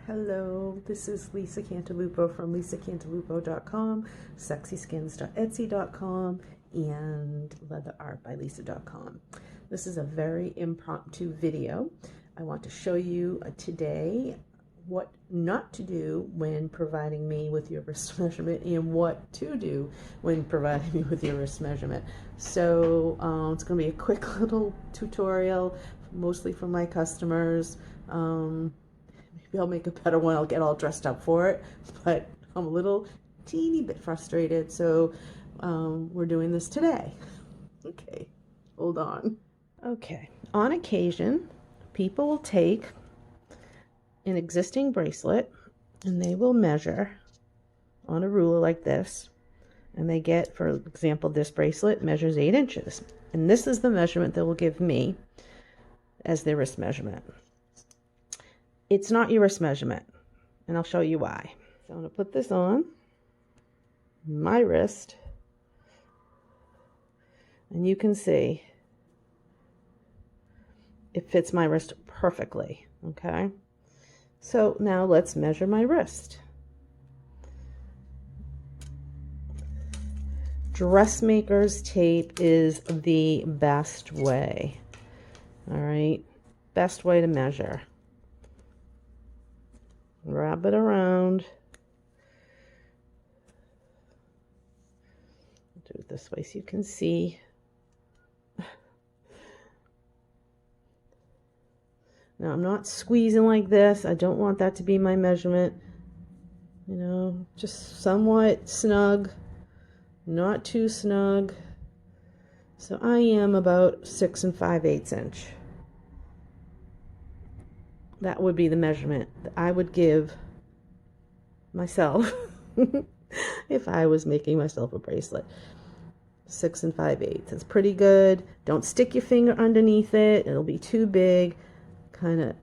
Hello, this is Lisa Cantalupo from lisacantalupo.com, sexyskins.etsy.com, and leatherartbylisa.com. This is a very impromptu video. I want to show you today what not to do when providing me with your wrist measurement and what to do when providing me with your wrist measurement. So it's going to be a quick little tutorial, mostly for my customers. Maybe I'll make a better one. I'll get all dressed up for it, but I'm a little teeny bit frustrated, so we're doing this today. Okay, hold on. Okay, on occasion, people will take an existing bracelet and they will measure on a ruler like this, and they get, for example, this bracelet measures 8 inches, and this is the measurement they will give me as their wrist measurement. It's not your wrist measurement, and I'll show you why. So I'm going to put this on my wrist, and you can see it fits my wrist perfectly, okay? So now let's measure my wrist. Dressmaker's tape is the best way, all right? Best way to measure. Wrap it around. Do it this way so you can see. Now I'm not squeezing like this. I don't want that to be my measurement. You know, just somewhat snug, not too snug. So I am about 6 5/8 inch. That would be the measurement that I would give myself if I was making myself a bracelet. 6 5/8. It's pretty good. Don't stick your finger underneath it. It'll be too big. Kind of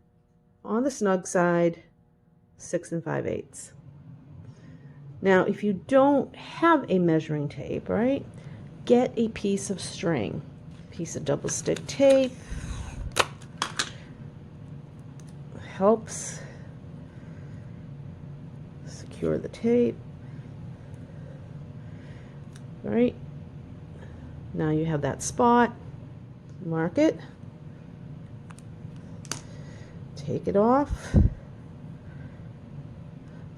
on the snug side, 6 5/8. Now, if you don't have a measuring tape, right, get a piece of string, piece of double stick tape. Helps secure the tape. Right, now you have that spot. Mark it, take it off,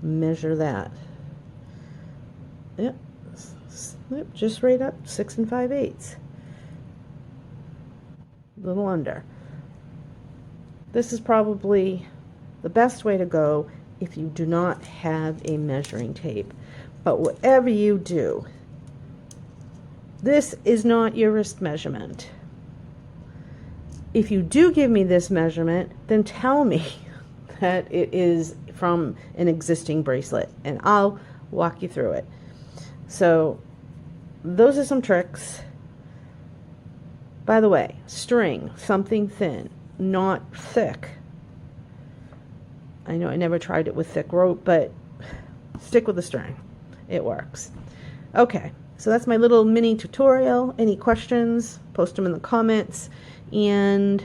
measure that. Yep, just right up, 6 5/8, a little under. This is probably the best way to go if you do not have a measuring tape. But whatever you do, this is not your wrist measurement. If you do give me this measurement, then tell me that it is from an existing bracelet, and I'll walk you through it. So those are some tricks. By the way, string, something thin, not thick. I know I never tried it with thick rope, but stick with the string. It works. Okay, so that's my little mini tutorial. Any questions, post them in the comments, and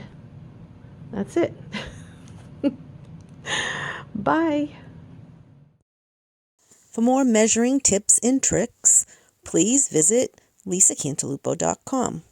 that's it. Bye. For more measuring tips and tricks, please visit lisacantalupo.com.